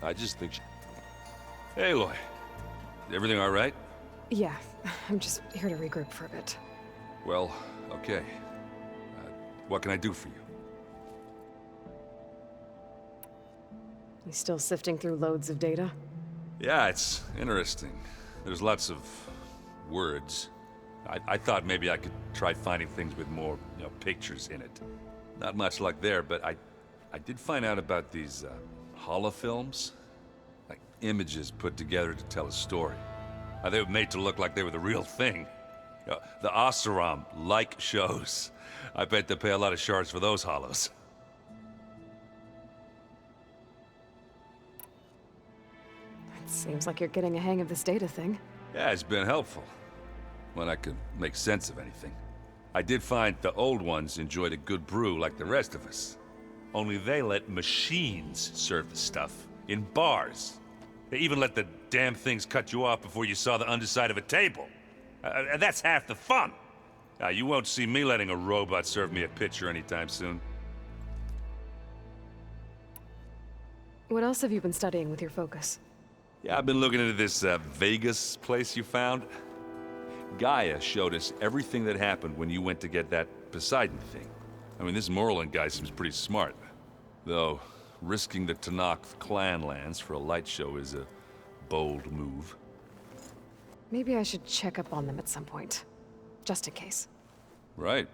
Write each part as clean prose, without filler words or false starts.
I just think Hey, Aloy. Everything all right? Yeah, I'm just here to regroup for a bit. Well, okay. What can I do for you? You still sifting through loads of data? Yeah, it's interesting. There's lots of words. I thought maybe I could try finding things with more, pictures in it. Not much luck there, but I did find out about these holofilms. Like images put together to tell a story. They were made to look like they were the real thing. The Oseram like shows. I bet they pay a lot of shards for those hollows. It seems like you're getting a hang of this data thing. Yeah, it's been helpful. When I could make sense of anything. I did find the old ones enjoyed a good brew like the rest of us. Only they let machines serve the stuff in bars. They even let the damn things cut you off before you saw the underside of a table. That's half the fun. You won't see me letting a robot serve me a pitcher anytime soon. What else have you been studying with your focus? Yeah, I've been looking into this Vegas place you found. Gaia showed us everything that happened when you went to get that Poseidon thing. I mean, this Merlin guy seems pretty smart. Though, risking the Tanakh clan lands for a light show is a bold move. Maybe I should check up on them at some point. Just in case. Right.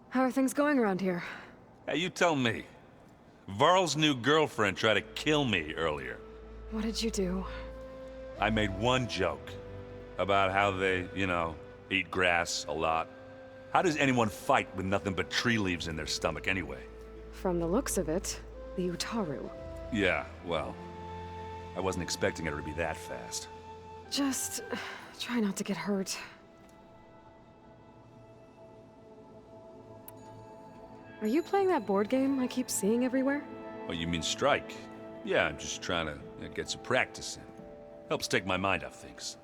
How are things going around here? Hey, you tell me. Varl's new girlfriend tried to kill me earlier. What did you do? I made one joke about how they, eat grass a lot. How does anyone fight with nothing but tree leaves in their stomach anyway? From the looks of it, the Utaru. Yeah, well, I wasn't expecting her to be that fast. Just try not to get hurt. Are you playing that board game I keep seeing everywhere? Oh, you mean Strike? Yeah, I'm just trying to get some practice in. Helps take my mind off things.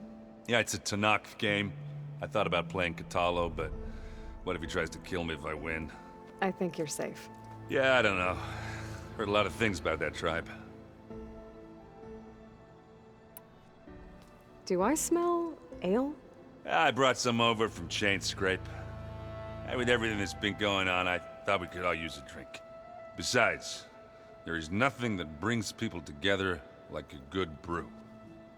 Yeah, it's a Tanakh game. I thought about playing Katalo, but what if he tries to kill me if I win? I think you're safe. Yeah, I don't know. Heard a lot of things about that tribe. Do I smell ale? I brought some over from Chain Scrape. With everything that's been going on, I thought we could all use a drink. Besides, there is nothing that brings people together like a good brew.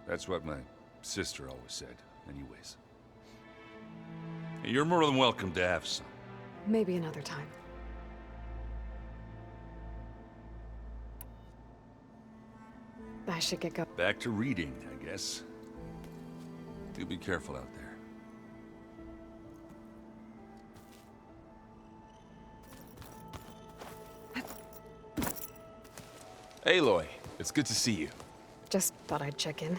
That's what my sister always said, anyways. You're more than welcome to have some. Maybe another time. I should get going. Back to reading, I guess. Do be careful out there. Aloy, it's good to see you. Just thought I'd check in.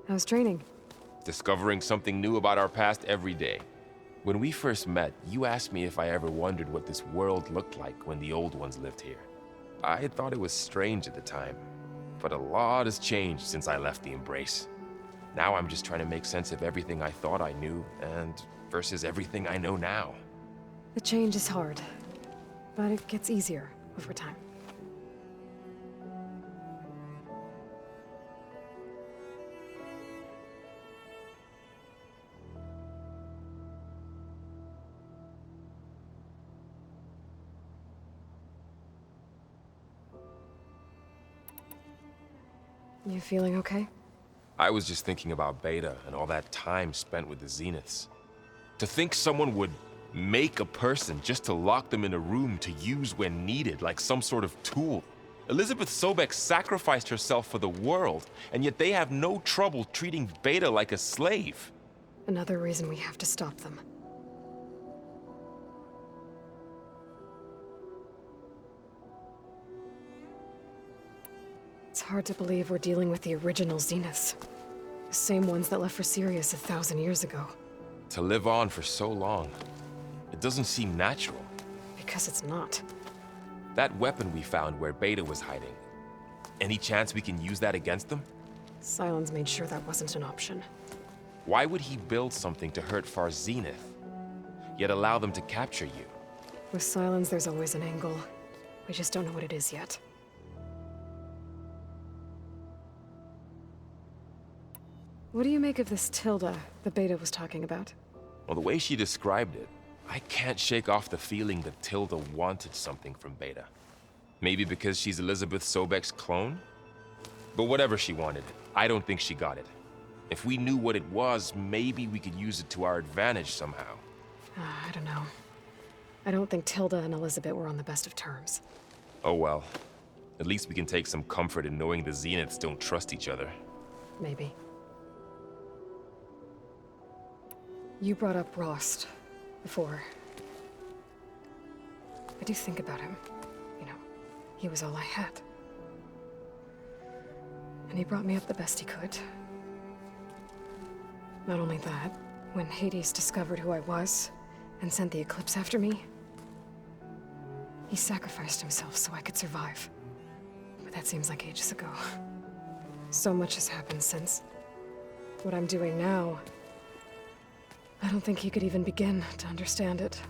How's training? Discovering something new about our past every day. When we first met, you asked me if I ever wondered what this world looked like when the old ones lived here. I had thought it was strange at the time, but a lot has changed since I left the Embrace. Now I'm just trying to make sense of everything I thought I knew and versus everything I know now. The change is hard, but it gets easier over time. You feeling okay? I was just thinking about Beta and all that time spent with the Zeniths. To think someone would make a person just to lock them in a room to use when needed, like some sort of tool. Elizabeth Sobek sacrificed herself for the world, and yet they have no trouble treating Beta like a slave. Another reason we have to stop them. It's hard to believe we're dealing with the original Zeniths. The same ones that left for Sirius 1,000 years ago. To live on for so long, it doesn't seem natural. Because it's not. That weapon we found where Beta was hiding, any chance we can use that against them? Sylens made sure that wasn't an option. Why would he build something to hurt Far Zenith? yet allow them to capture you. With silence, there's always an angle. We just don't know what it is yet. What do you make of this Tilda the Beta was talking about? Well, the way she described it, I can't shake off the feeling that Tilda wanted something from Beta. Maybe because she's Elizabeth Sobek's clone? But whatever she wanted, I don't think she got it. If we knew what it was, maybe we could use it to our advantage somehow. I don't know. I don't think Tilda and Elizabeth were on the best of terms. Oh well. At least we can take some comfort in knowing the Zeniths don't trust each other. Maybe. You brought up Rost before. I do think about him. You know, he was all I had. And he brought me up the best he could. Not only that, when Hades discovered who I was and sent the Eclipse after me, he sacrificed himself so I could survive. But that seems like ages ago. So much has happened since. What I'm doing now, I don't think he could even begin to understand it.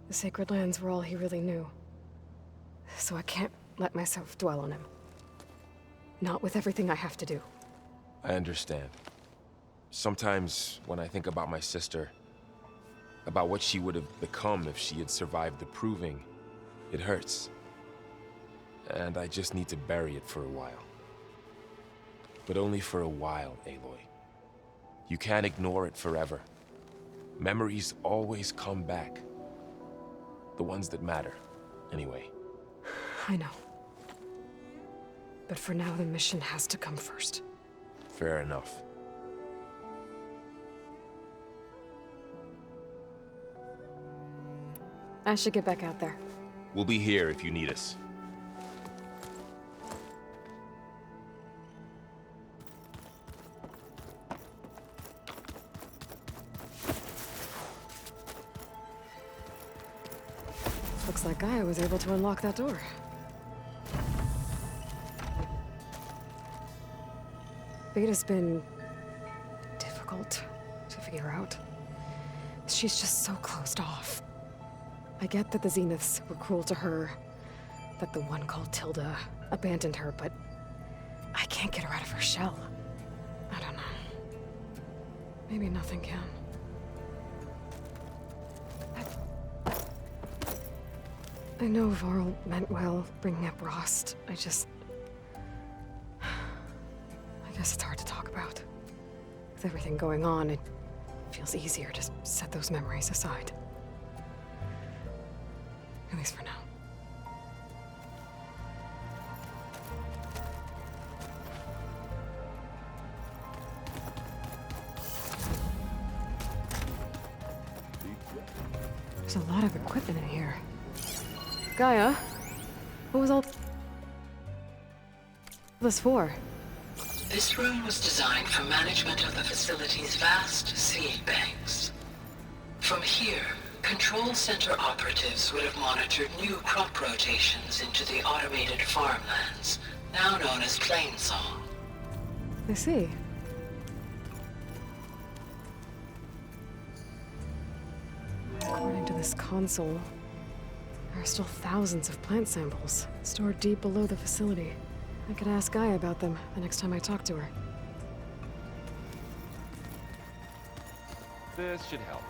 The Sacred Lands were all he really knew. So I can't let myself dwell on him. Not with everything I have to do. I understand. Sometimes, when I think about my sister, about what she would have become if she had survived the Proving, it hurts. And I just need to bury it for a while. But only for a while, Aloy. You can't ignore it forever. Memories always come back. The ones that matter, anyway. I know. But for now, the mission has to come first. Fair enough. I should get back out there. We'll be here if you need us. Looks like Gaia was able to unlock that door. Beta's been difficult to figure out. She's just so closed off. I get that the Zeniths were cruel to her, that the one called Tilda abandoned her, but I can't get her out of her shell. I don't know. Maybe nothing can. I know Varl meant well, bringing up Rost. I guess it's hard to talk about. With everything going on, it feels easier to set those memories aside. At least for now. There's a lot of equipment in here. Gaia, what was all this for? This room was designed for management of the facility's vast seed banks. From here, Control Center operatives would have monitored new crop rotations into the automated farmlands, now known as Plainsong. I see. According to this console, there are still thousands of plant samples stored deep below the facility. I could ask Gaia about them the next time I talk to her. This should help.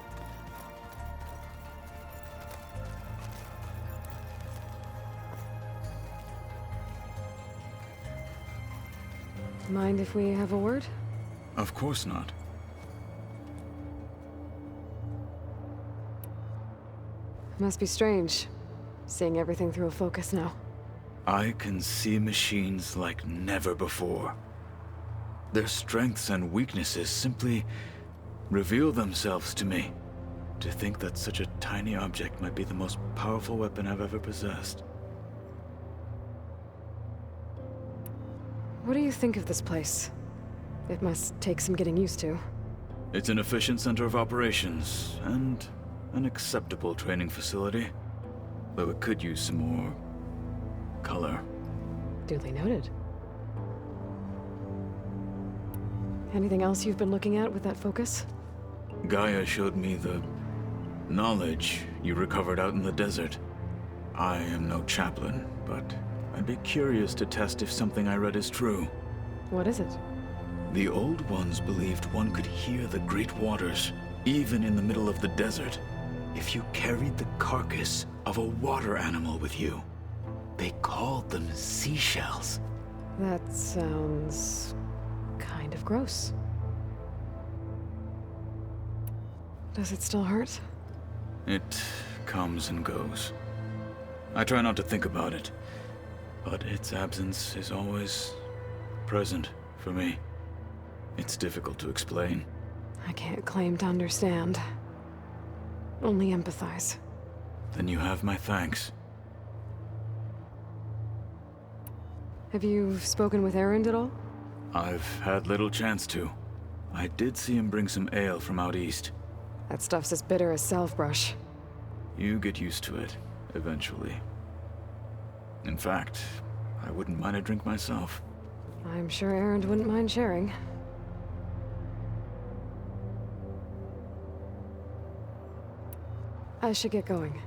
Mind if we have a word? Of course not. Must be strange, seeing everything through a focus now. I can see machines like never before. Their strengths and weaknesses simply reveal themselves to me. To think that such a tiny object might be the most powerful weapon I've ever possessed. What do you think of this place? It must take some getting used to. It's an efficient center of operations, and an acceptable training facility. Though it could use some more color. Duly noted. Anything else you've been looking at with that focus? Gaia showed me the Knowledge you recovered out in the desert. I am no chaplain, but I'd be curious to test if something I read is true. What is it? The Old Ones believed one could hear the great waters, even in the middle of the desert, if you carried the carcass of a water animal with you. They called them seashells. That sounds kind of gross. Does it still hurt? It comes and goes. I try not to think about it, but its absence is always present for me. It's difficult to explain. I can't claim to understand. Only empathize. Then you have my thanks. Have you spoken with Erend at all? I've had little chance to. I did see him bring some ale from out east. That stuff's as bitter as self-brush. You get used to it, eventually. In fact, I wouldn't mind a drink myself. I'm sure Erend wouldn't mind sharing. I should get going.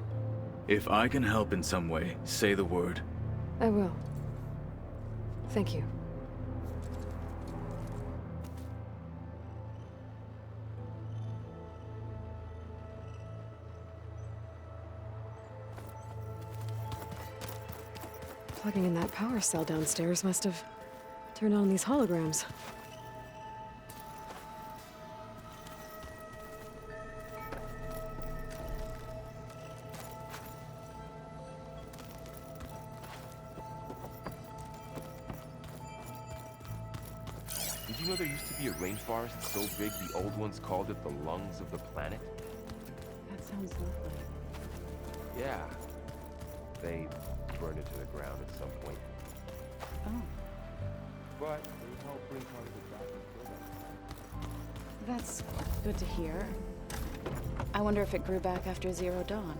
If I can help in some way, say the word. I will. Thank you. Plugging in that power cell downstairs must have turned on these holograms. Did you know there used to be a rainforest so big the Old Ones called it the lungs of the planet? That sounds lovely. Yeah. They burned it to the ground at some point. Oh, But they helped bring part of it back and fill it. That's good to hear. I wonder if it grew back after Zero Dawn.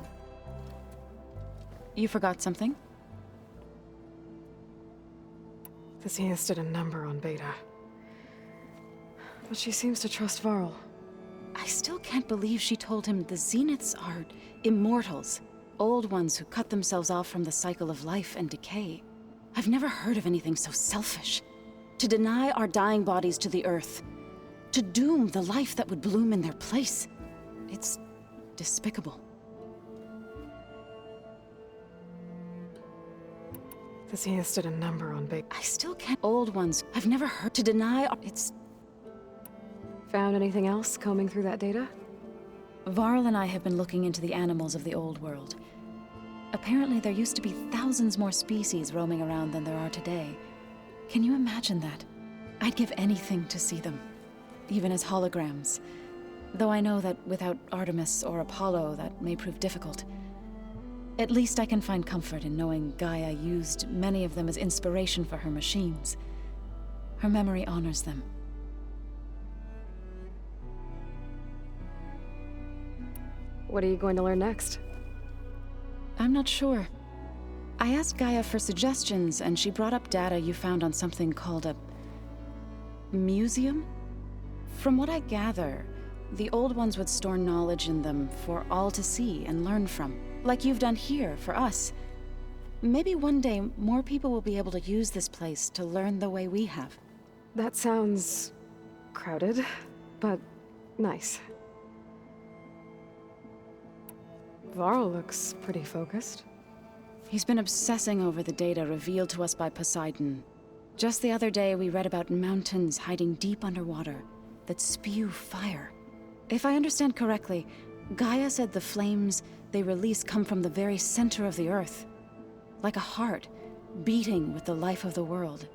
You forgot something? the Zeniths did a number on Beta. But she seems to trust Varl. I still can't believe she told him the Zeniths are immortals. Old ones who cut themselves off from the cycle of life and decay. I've never heard of anything so selfish. To deny our dying bodies to the Earth. To doom the life that would bloom in their place. It's despicable. The Zeniths did a number on Beta. I still can't. Old ones. I've never heard. To deny it's. Found anything else combing through that data? Varl and I have been looking into the animals of the old world. Apparently there used to be thousands more species roaming around than there are today. Can you imagine that? I'd give anything to see them, even as holograms. Though I know that without Artemis or Apollo, that may prove difficult. At least I can find comfort in knowing Gaia used many of them as inspiration for her machines. Her memory honors them. What are you going to learn next? I'm not sure. I asked Gaia for suggestions, and she brought up data you found on something called a museum? From what I gather, the old ones would store knowledge in them for all to see and learn from, like you've done here for us. Maybe one day more people will be able to use this place to learn the way we have. That sounds crowded, but nice. Varl looks pretty focused. He's been obsessing over the data revealed to us by Poseidon. Just the other day, we read about mountains hiding deep underwater that spew fire. If I understand correctly, Gaia said the flames they release come from the very center of the Earth. Like a heart, beating with the life of the world.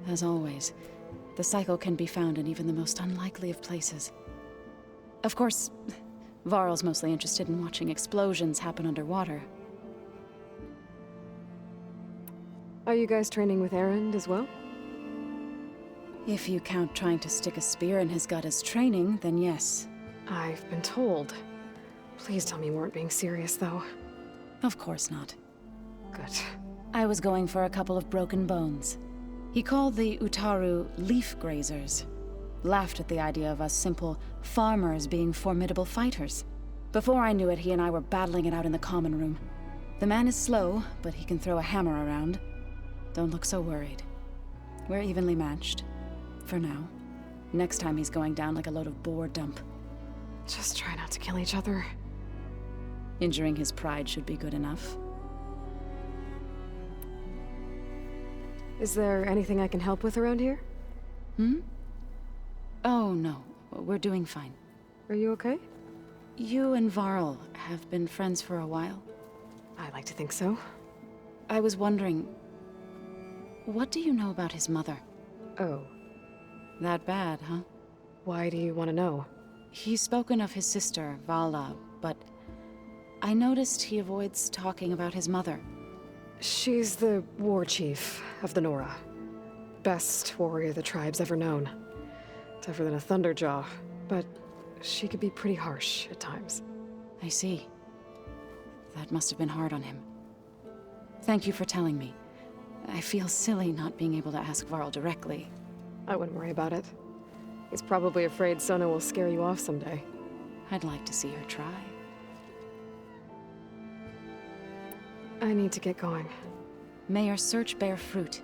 As always, the cycle can be found in even the most unlikely of places. Of course, Varl's mostly interested in watching explosions happen underwater. Are you guys training with Erend as well? If you count trying to stick a spear in his gut as training, then yes. I've been told. Please tell me you weren't being serious, though. Of course not. Good. I was going for a couple of broken bones. He called the Utaru leaf grazers. Laughed at the idea of us simple farmers being formidable fighters. Before I knew it, he and I were battling it out in the common room. The man is slow, but he can throw a hammer around. Don't look so worried. We're evenly matched. For now. Next time he's going down like a load of boar dump. Just try not to kill each other. Injuring his pride should be good enough. Is there anything I can help with around here? Oh, no. We're doing fine. Are you okay? You and Varl have been friends for a while. I like to think so. I was wondering... what do you know about his mother? Oh, That bad, huh? why do you want to know? He's spoken of his sister, Vala, but... I noticed he avoids talking about his mother. She's the war chief of the Nora. Best warrior the tribe's ever known. Tougher than a Thunderjaw, but she could be pretty harsh at times. I see. That must have been hard on him. Thank you for telling me. I feel silly not being able to ask Varl directly. I wouldn't worry about it. He's probably afraid Sona will scare you off someday. I'd like to see her try. I need to get going. May your search bear fruit.